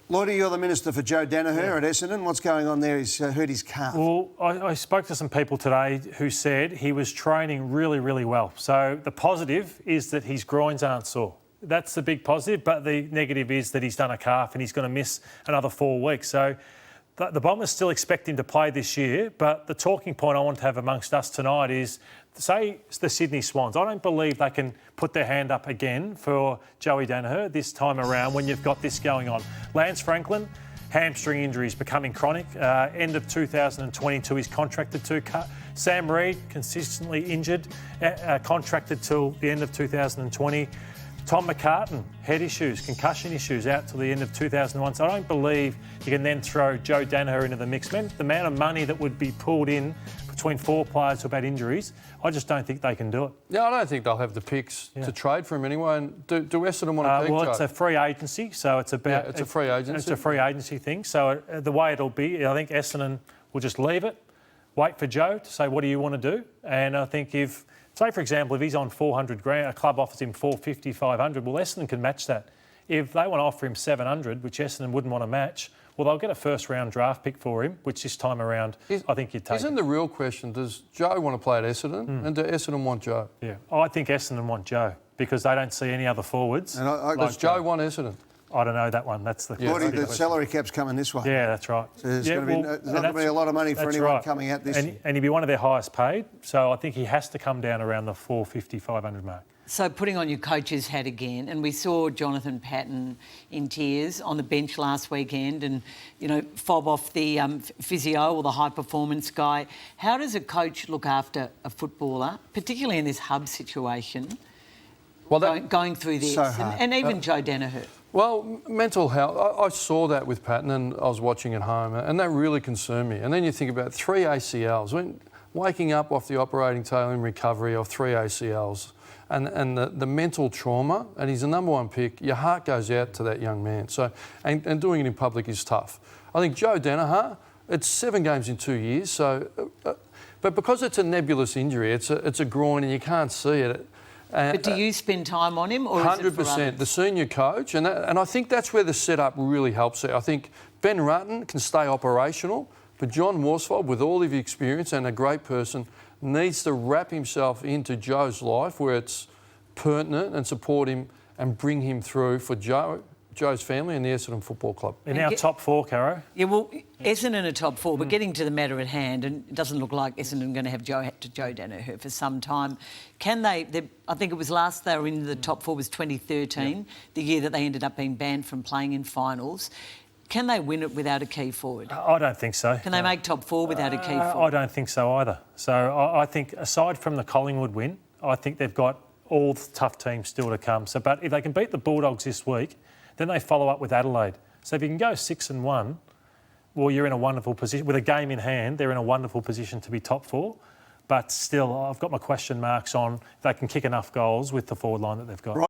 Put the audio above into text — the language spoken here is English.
Lloyd, you're the Minister for Joe Daniher at Essendon. What's going on there? He's hurt his calf. Well, I spoke to some people today who said he was training really, really well. So the positive is that his groins aren't sore. That's the big positive, but the negative is that he's done a calf and he's going to miss another 4 weeks. So the Bombers still expect him to play this year, but the talking point I want to have amongst us tonight is, say, the Sydney Swans. I don't believe they can put their hand up again for Joey Daniher this time around when you've got this going on. Lance Franklin, hamstring injuries becoming chronic. End of 2022 he's contracted to. Sam Reid, consistently injured, contracted till the end of 2020. Tom McCartan, head issues, concussion issues, out till the end of 2001. So I don't believe you can then throw Joe Daniher into the mix. The amount of money that would be pulled in between 4 players who have had injuries, I just don't think they can do it. Yeah, I don't think they'll have the picks to trade for him anyway. And do Essendon want to keep Well, Joe? it's a free agency, so it's about... Yeah, it's a free agency. It's a free agency thing. So the way it'll be, I think Essendon will just leave it, wait for Joe to say, what do you want to do? And I think if... Say, for example, if he's on 400 grand, a club offers him 450, 500, well, Essendon can match that. If they want to offer him 700, which Essendon wouldn't want to match, well, they'll get a first-round draft pick for him, which this time around, I think you'd take. Isn't the real question, does Joe want to play at Essendon and do Essendon want Joe? Yeah, I think Essendon want Joe because they don't see any other forwards. And does Joe want Essendon? I don't know that one. That's the Lloyd, the salary cap's coming this way. Yeah, that's right. So there's not going to be a lot of money for anyone coming out this year. And he'd be one of their highest paid. So I think he has to come down around the 450, 500 mark. So putting on your coach's hat again, and we saw Jonathan Patton in tears on the bench last weekend and, you know, fob off the physio or the high-performance guy. How does a coach look after a footballer, particularly in this hub situation, going through this? So hard. And even Joe Daniher. Well, mental health, I saw that with Patton and I was watching at home and that really concerned me. And then you think about 3 ACLs, waking up off the operating table in recovery of 3 ACLs and the mental trauma, and he's the #1 pick, your heart goes out to that young man. So, and doing it in public is tough. I think Joe Daniher, it's 7 games in 2 years, so, but because it's a nebulous injury, it's a groin and you can't see it. But do you spend time on him, or 100%. The senior coach, and I think that's where the setup really helps. I think Ben Rutten can stay operational, but John Worsfold, with all of his experience and a great person, needs to wrap himself into Joe's life where it's pertinent and support him and bring him through for Joe's family and the Essendon Football Club. In our top 4, Caro. Yeah, well, Essendon are top 4, but getting to the matter at hand, and it doesn't look like Essendon are going to have Joe Daniher for some time. Can they? I think it was last they were in the top 4 was 2013, the year that they ended up being banned from playing in finals. Can they win it without a key forward? I don't think so. Can they make top 4 without a key forward? I don't think so either. So I think aside from the Collingwood win, I think they've got all the tough teams still to come. So, but if they can beat the Bulldogs this week, then they follow up with Adelaide. So if you can go 6-1, well, you're in a wonderful position. With a game in hand, they're in a wonderful position to be top 4. But still, I've got my question marks on if they can kick enough goals with the forward line that they've got.